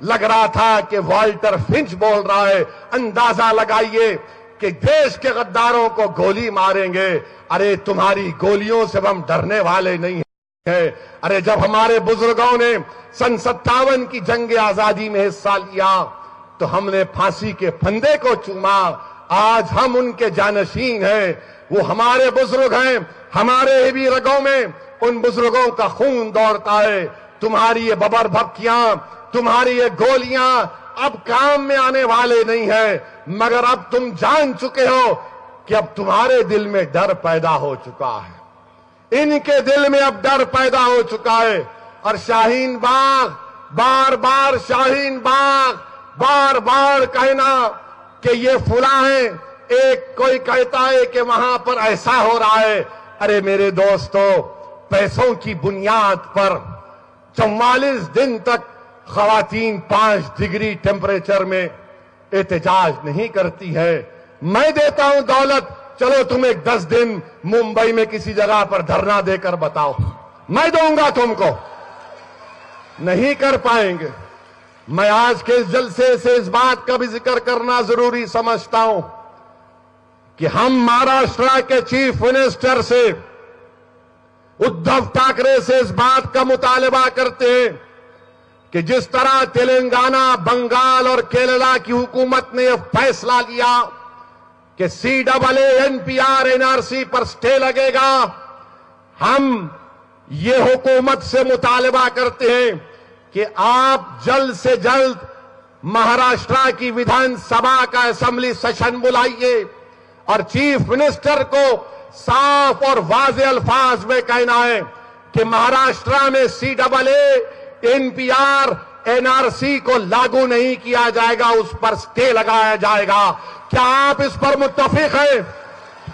لگ رہا تھا کہ والٹر فنچ بول رہا ہے، اندازہ لگائیے کہ دیش کے غداروں کو گولی ماریں گے۔ ارے تمہاری گولیوں سے ہم ڈرنے والے نہیں ہیں۔ ارے جب ہمارے بزرگوں نے سن 57 کی جنگ آزادی میں حصہ لیا تو ہم نے پھانسی کے پھندے کو چوما۔ آج ہم ان کے جانشین ہیں، وہ ہمارے بزرگ ہیں، ہمارے بھی رگوں میں ان بزرگوں کا خون دوڑتا ہے۔ تمہاری یہ ببر بھپکیاں، تمہاری یہ گولیاں اب کام میں آنے والے نہیں ہیں، مگر اب تم جان چکے ہو کہ اب تمہارے دل میں ڈر پیدا ہو چکا ہے، ان کے دل میں اب ڈر پیدا ہو چکا ہے۔ اور شاہین باغ، بار بار شاہین باغ، بار بار کہنا کہ یہ فلاں ہیں، ایک کوئی کہتا ہے کہ وہاں پر ایسا ہو رہا ہے۔ ارے میرے دوستو، پیسوں کی بنیاد پر 44 دن تک خواتین 5 ڈگری ٹیمپریچر میں احتجاج نہیں کرتی ہے۔ میں دیتا ہوں دولت، چلو تم ایک 10 دن ممبئی میں کسی جگہ پر دھرنا دے کر بتاؤ، میں دوں گا تم کو، نہیں کر پائیں گے۔ میں آج کے اس جلسے سے اس بات کا بھی ذکر کرنا ضروری سمجھتا ہوں کہ ہم مہاراشٹر کے چیف منسٹر سے، ادھو ٹھاکرے سے اس بات کا مطالبہ کرتے ہیں کہ جس طرح تلنگانہ، بنگال اور کیرلا کی حکومت نے یہ فیصلہ لیا کہ CAA NPR NRC پر سٹے لگے گا، ہم یہ حکومت سے مطالبہ کرتے ہیں کہ آپ جلد سے جلد مہاراشٹر کی ودھان سبھا کا اسمبلی سیشن بلائیے اور چیف منسٹر کو صاف اور واضح الفاظ میں کہنا ہے کہ مہاراشٹر میں CAA NPR NRC کو لاگو نہیں کیا جائے گا، اس پر سٹے لگایا جائے گا۔ کیا آپ اس پر متفق ہیں؟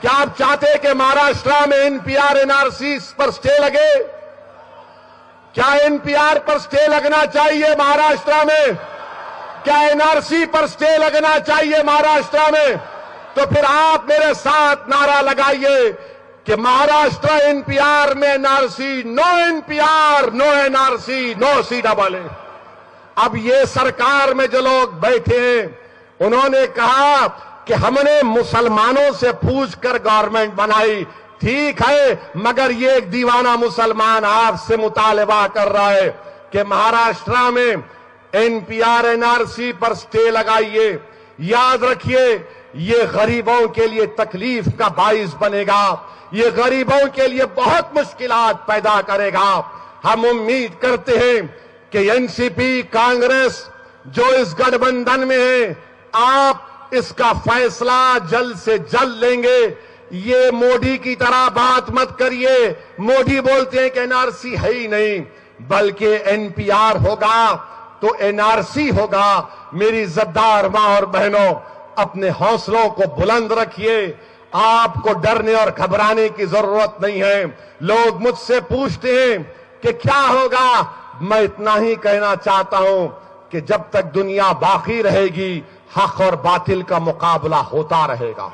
کیا آپ چاہتے ہیں کہ مہاراشٹر میں NPR NRC پر سٹے لگے؟ کیا NPR پر سٹے لگنا چاہیے مہاراشٹر میں؟ کیا NRC پر سٹے لگنا چاہیے مہاراشٹر میں؟ تو پھر آپ میرے ساتھ نعرہ لگائیے کہ مہاراشٹر NPR میں NRC، نو NPR، نو NRC، نو CAA۔ اب یہ سرکار میں جو لوگ بیٹھے ہیں انہوں نے کہا کہ ہم نے مسلمانوں سے پوچھ کر گورنمنٹ بنائی، ٹھیک ہے، مگر یہ ایک دیوانہ مسلمان آپ سے مطالبہ کر رہا ہے کہ مہاراشٹر میں NPR NRC پر سٹے لگائیے۔ یاد رکھیے، یہ غریبوں کے لیے تکلیف کا باعث بنے گا، یہ غریبوں کے لیے بہت مشکلات پیدا کرے گا۔ ہم امید کرتے ہیں کہ NCP کانگریس جو اس گٹھ بندھن میں ہے، آپ اس کا فیصلہ جلد سے جلد لیں گے۔ یہ موڈی کی طرح بات مت کریے، موڈی بولتے ہیں کہ NRC ہے ہی نہیں، بلکہ NPR ہوگا تو NRC ہوگا۔ میری زدار ماں اور بہنوں، اپنے حوصلوں کو بلند رکھیے، آپ کو ڈرنے اور گھبرانے کی ضرورت نہیں ہے۔ لوگ مجھ سے پوچھتے ہیں کہ کیا ہوگا، میں اتنا ہی کہنا چاہتا ہوں کہ جب تک دنیا باقی رہے گی حق اور باطل کا مقابلہ ہوتا رہے گا،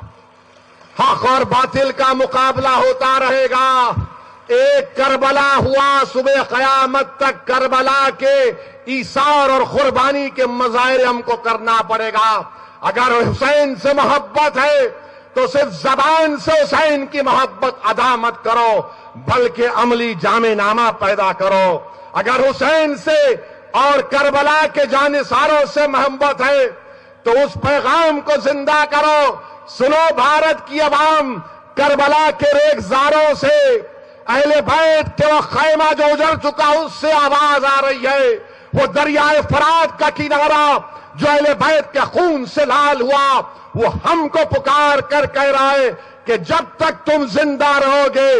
حق اور باطل کا مقابلہ ہوتا رہے گا۔ ایک کربلا ہوا، صبح قیامت تک کربلا کے ایثار اور قربانی کے مظاہرے ہم کو کرنا پڑے گا۔ اگر حسین سے محبت ہے تو صرف زبان سے حسین کی محبت ادا مت کرو، بلکہ عملی جامع نامہ پیدا کرو۔ اگر حسین سے اور کربلا کے جانثاروں سے محبت ہے تو اس پیغام کو زندہ کرو۔ سنو بھارت کی عوام، کربلا کے ریگزاروں سے اہل بیت کے وہ خیمہ جو اجڑ چکا اس سے آواز آ رہی ہے، وہ دریائے فرات کا کنارہ جو اہل بیت کے خون سے لال ہوا، وہ ہم کو پکار کر کہہ رہا ہے کہ جب تک تم زندہ رہو گے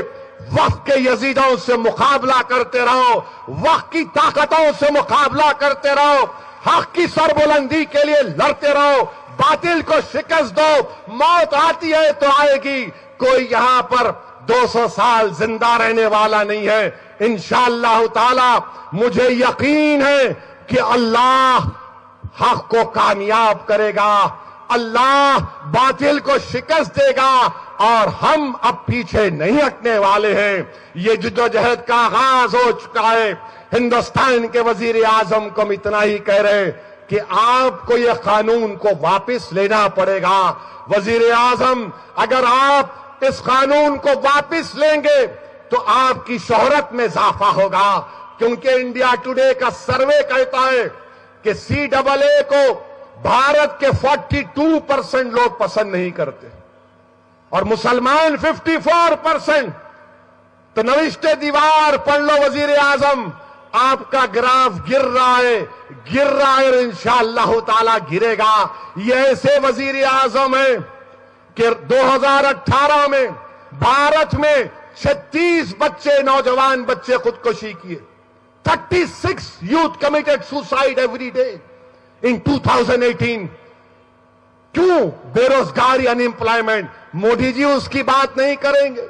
وقت کے یزیدوں سے مقابلہ کرتے رہو، وقت کی طاقتوں سے مقابلہ کرتے رہو، حق کی سربلندی کے لیے لڑتے رہو، باطل کو شکست دو۔ موت آتی ہے تو آئے گی، کوئی یہاں پر 200 سال زندہ رہنے والا نہیں ہے۔ انشاءاللہ تعالی مجھے یقین ہے کہ اللہ حق کو کامیاب کرے گا، اللہ باطل کو شکست دے گا، اور ہم اب پیچھے نہیں ہٹنے والے ہیں۔ یہ جدوجہد کا آغاز ہو چکا ہے۔ ہندوستان کے وزیر اعظم کو ہم اتنا ہی کہہ رہے ہیں کہ آپ کو یہ قانون کو واپس لینا پڑے گا۔ وزیر اعظم، اگر آپ اس قانون کو واپس لیں گے تو آپ کی شہرت میں اضافہ ہوگا، کیونکہ انڈیا ٹوڈے کا سروے کہتا ہے کہ CAA کو بھارت کے 42% لوگ پسند نہیں کرتے اور مسلمان 54%۔ تو نوشتے دیوار پڑھ لو وزیر اعظم، آپ کا گراف گر رہا ہے اور انشاءاللہ تعالی گرے گا۔ یہ ایسے وزیر اعظم ہیں کہ 2018 میں بھارت میں 36 بچے، نوجوان بچے خودکشی کیے۔ 36 youth committed suicide every day in 2018۔ کیوں؟ بے روزگاری، انمپلائمنٹ۔ مودی جی اس کی بات نہیں کریں گے،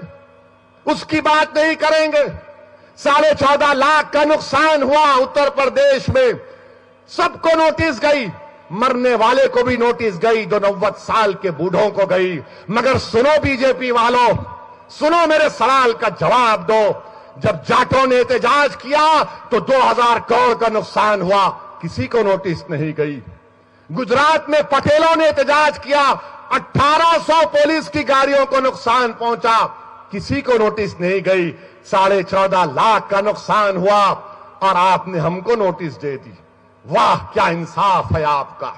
اس کی بات نہیں کریں گے۔ 14.5 لاکھ کا نقصان ہوا اتر پردیش میں، سب کو نوٹس گئی، مرنے والے کو بھی نوٹس گئی، جو 90 سال کے بوڑھوں کو گئی۔ مگر سنو بی جے پی والوں، سنو، میرے سوال کا جواب دو۔ جب جاٹوں نے احتجاج کیا تو 2000 کروڑ کا نقصان ہوا، کسی کو نوٹس نہیں گئی۔ گجرات میں پٹیلوں نے احتجاج کیا، 1800 پولیس کی گاڑیوں کو نقصان پہنچا، کسی کو نوٹس نہیں گئی۔ 14.5 لاکھ کا نقصان ہوا اور آپ نے ہم کو نوٹس دے دی۔ واہ، کیا انصاف ہے آپ کا۔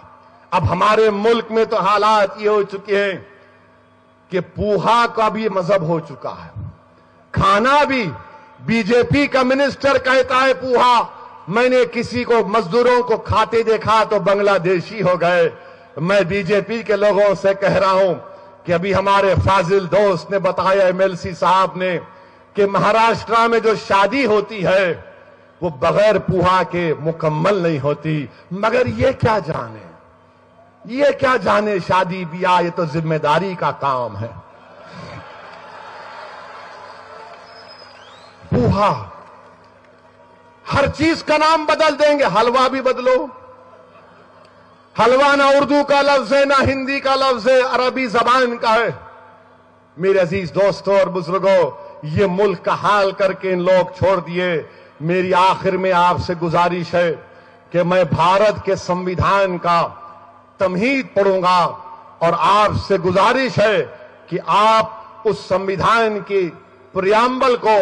اب ہمارے ملک میں تو حالات یہ ہو چکے ہیں کہ پوہا کا بھی مذہب ہو چکا ہے، کھانا بھی۔ بی جے پی کا منسٹر کہتا ہے پوہا، میں نے کسی کو مزدوروں کو کھاتے دیکھا تو بنگلہ دیشی ہو گئے۔ میں بی جے پی کے لوگوں سے کہہ رہا ہوں کہ ابھی ہمارے فاضل دوست نے بتایا، MLC صاحب نے، کہ مہاراشٹرا میں جو شادی ہوتی ہے وہ بغیر پوہا کے مکمل نہیں ہوتی۔ مگر یہ کیا جانے شادی بیاہ، یہ تو ذمہ داری کا کام ہے۔ پوہا، ہر چیز کا نام بدل دیں گے، حلوہ بھی بدلو۔ حلوہ نہ اردو کا لفظ ہے، نہ ہندی کا لفظ ہے، عربی زبان کا ہے۔ میرے عزیز دوستوں اور بزرگوں، یہ ملک کا حال کر کے ان لوگ چھوڑ دیے۔ میری آخر میں آپ سے گزارش ہے کہ میں بھارت کے سمویدھان کا تمہید پڑھوں گا اور آپ سے گزارش ہے کہ آپ اس سمویدھان کی پریامبل کو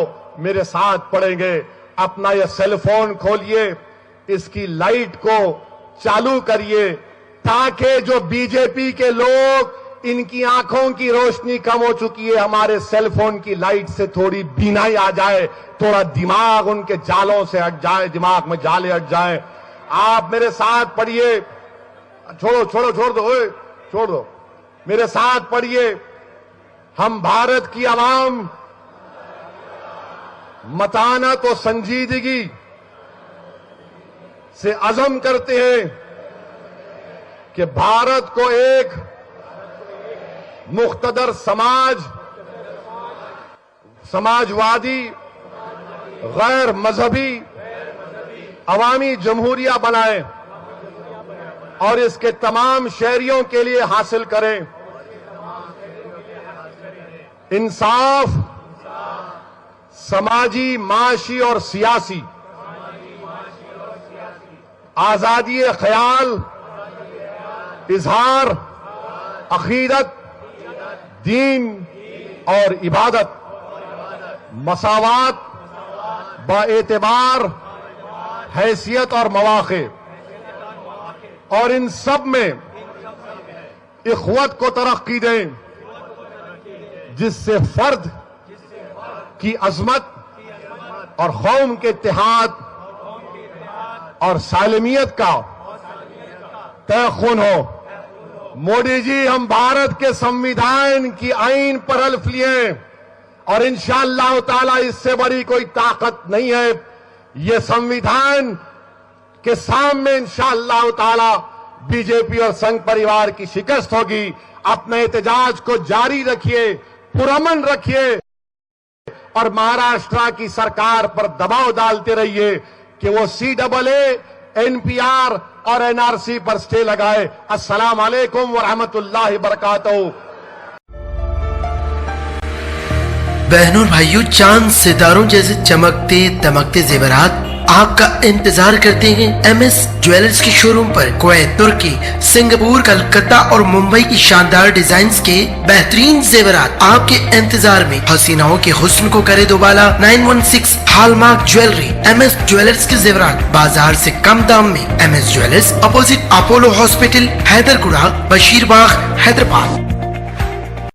میرے ساتھ پڑھیں گے۔ اپنا یہ سیل فون کھولیے، اس کی لائٹ کو چالو کریے تاکہ جو بی جے پی کے لوگ، ان کی آنکھوں کی روشنی کم ہو چکی ہے، ہمارے سیل فون کی لائٹ سے تھوڑی بینائی آ جائے، تھوڑا دماغ ان کے جالوں سے ہٹ جائے، دماغ میں جالے ہٹ جائیں۔ آپ میرے ساتھ پڑھیے، چھوڑ دو، میرے ساتھ پڑھیے۔ ہم بھارت کی عوام متانت و سنجیدگی سے عزم کرتے ہیں کہ بھارت کو ایک مقتدر سماجوادی، غیر مذہبی عوامی جمہوریہ بنائیں اور اس کے تمام شہریوں کے لیے حاصل کریں انصاف، سماجی، معاشی اور سیاسی، آزادی خیال، اظہار، عقیدت، دین اور عبادت، مساوات با اعتبار حیثیت اور مواقع، اور ان سب میں اخوت کو ترقی دیں، جس سے فرد کی عظمت اور قوم کے اتحاد اور سالمیت کا تیقن ہو۔ مودی جی، ہم بھارت کے سمویدھان کی آئین پر حلف لیے اور انشاءاللہ تعالی اس سے بڑی کوئی طاقت نہیں ہے۔ یہ سمویدھان کے سامنے انشاءاللہ تعالی بی جے پی اور سنگھ پریوار کی شکست ہوگی۔ اپنے احتجاج کو جاری رکھیے، پرامن رکھیے اور مہاراشٹرا کی سرکار پر دباؤ ڈالتے رہیے کہ وہ CAA، NPR اور NRC پر سٹے لگائے۔ السلام علیکم ورحمۃ اللہ وبرکاتہ۔ بہنوں اور بھائیوں، چاند ستاروں جیسے چمکتے دمکتے زیورات آپ کا انتظار کرتے ہیں ایم ایس جویلرز کے شو روم پر۔ کویت، ترکی، سنگاپور، کلکتہ اور ممبئی کی شاندار ڈیزائنز کے بہترین زیورات آپ کے انتظار میں۔ حسیناؤں کے حسن کو کرے دوبالا۔ 916 hallmark jewellery, M S jewellers کے زیورات بازار سے کم دام میں۔ M S jewellers opposite Apollo hospital, Hyderguda, Basheer باغ، حیدرآباد۔